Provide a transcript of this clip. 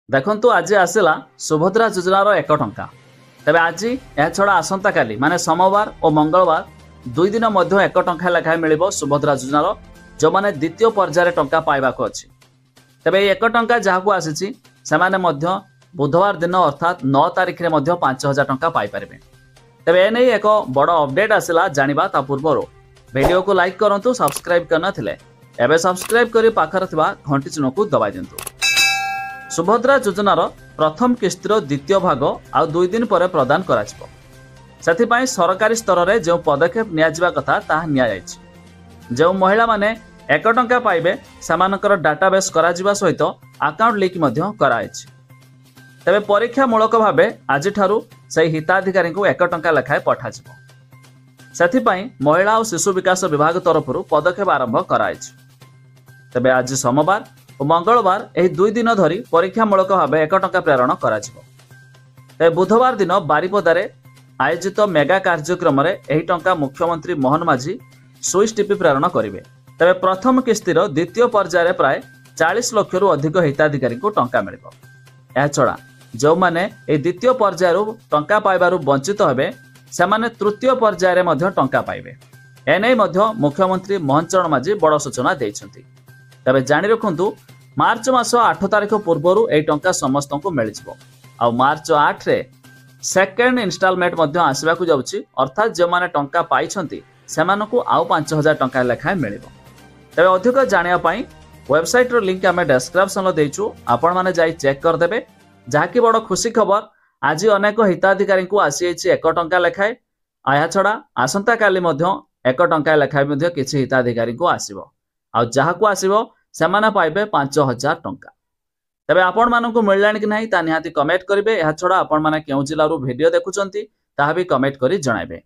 देखंतु आज आसला सुभद्रा योजनार 1 टंका। तेबे आज यह छड़ा आसंता काली माने सोमवार और मंगलवार दुई दिन मध्य 1 टंका लेखाएं मिलिबो सुभद्रा योजनार जो माने द्वितीय पर्यायर टंका पाइबाको अछि। तेबे 1 टंका जहाकू आसीछि सेमाने मध्य बुधवार दिन अर्थात 9 तारिख रे मध्य 5000 टंका पाई परिबे। तेबे एनै एक बड़ अपडेट आसला जानिबा ता पूर्वरो वीडियो को लाइक करंतु, सब्सक्राइब करना थिले एबे सब्सक्राइब करी पाखर थिबा घंटी चिन्ह को दबाइ दियंतु। सुभद्रा योजनार प्रथम किस्तिर द्वितीय भाग आ 2 दिन पर प्रदान करा जिवो। सेथिपाई सरकारी स्तर रे जो पदक्षेप निया जिबा कथा ताहा निया जायछि। जो महिला माने 1 टंका पाइबे समानकर डाटाबेस करा जिबा सहित अकाउंट लिंक मध्य करायछि। तेबे परीक्षामूलक भावे आज ठारू से हिताधिकारी को 1 टंका लेखाए पठा जिवो। सेथिपाई महिला और शिशु विकास विभाग तरफरु पदक्षेप आरंभ करायछि। तेबे आज सोमवार और मंगलवार एही 2 दिन धरी परीक्षामूलक भावे 1 टंका प्रेरण करा जिवो। तेबे बुधवार दिन बारिपदारे आयोजित मेगा कार्यक्रम रे एही टंका मुख्यमंत्री मोहन माझी स्विच टीपी प्रेरण करिवे। तेबे प्रथम किस्तिर द्वितीय पर्यायर प्राय 40 लाख रु अधिक हिताधिकारी को टंका मिलिबो। या छड़ा जो माने ए द्वितीय पर्यायर टंका पाइबारु वंचित हेबे सेमाने तृतीय पर्यायर मध्य टंका पाइबे। एनै मध्य मुख्यमंत्री मोहन चरण माझी बड़ सूचना दैछंती। तबे जानि रखंतु मार्च मास 8 तारिख पूर्वरु ए टंका समस्त को मिल जिवो। आ मार्च 8 रे सेकेंड इंस्टॉलमेंट मध्य आसीबा को जाउची, अर्थात जे माने टंका पाइछंती सेमानकु आउ 5000 टंका लेखाए मिलिबो। तबे अधिक जानिया पई वेबसाइट रो लिंक आमे डिस्क्रिप्शन रो देइछु, आपण माने जाई चेक कर देबे। जाकी बड़ खुशी खबर आज अनेक हिताधिकारी को आसी 1 टंका लेखाए। आया छड़ा आसंता काली मध्य 1 टंका लेखाए मध्य किछि हिताधिकारी को आसीबो। आ जहाकू आसीबो सेमाने पाइबे 5000 टंका। तबे आपण मानकु मिललानि कि नाही ता निहाती कमेंट करिवे। या छड़ा आपण माने केउ जिल्लारू वीडियो देखुचंती ताहा भी कमेंट करी जणाइबे।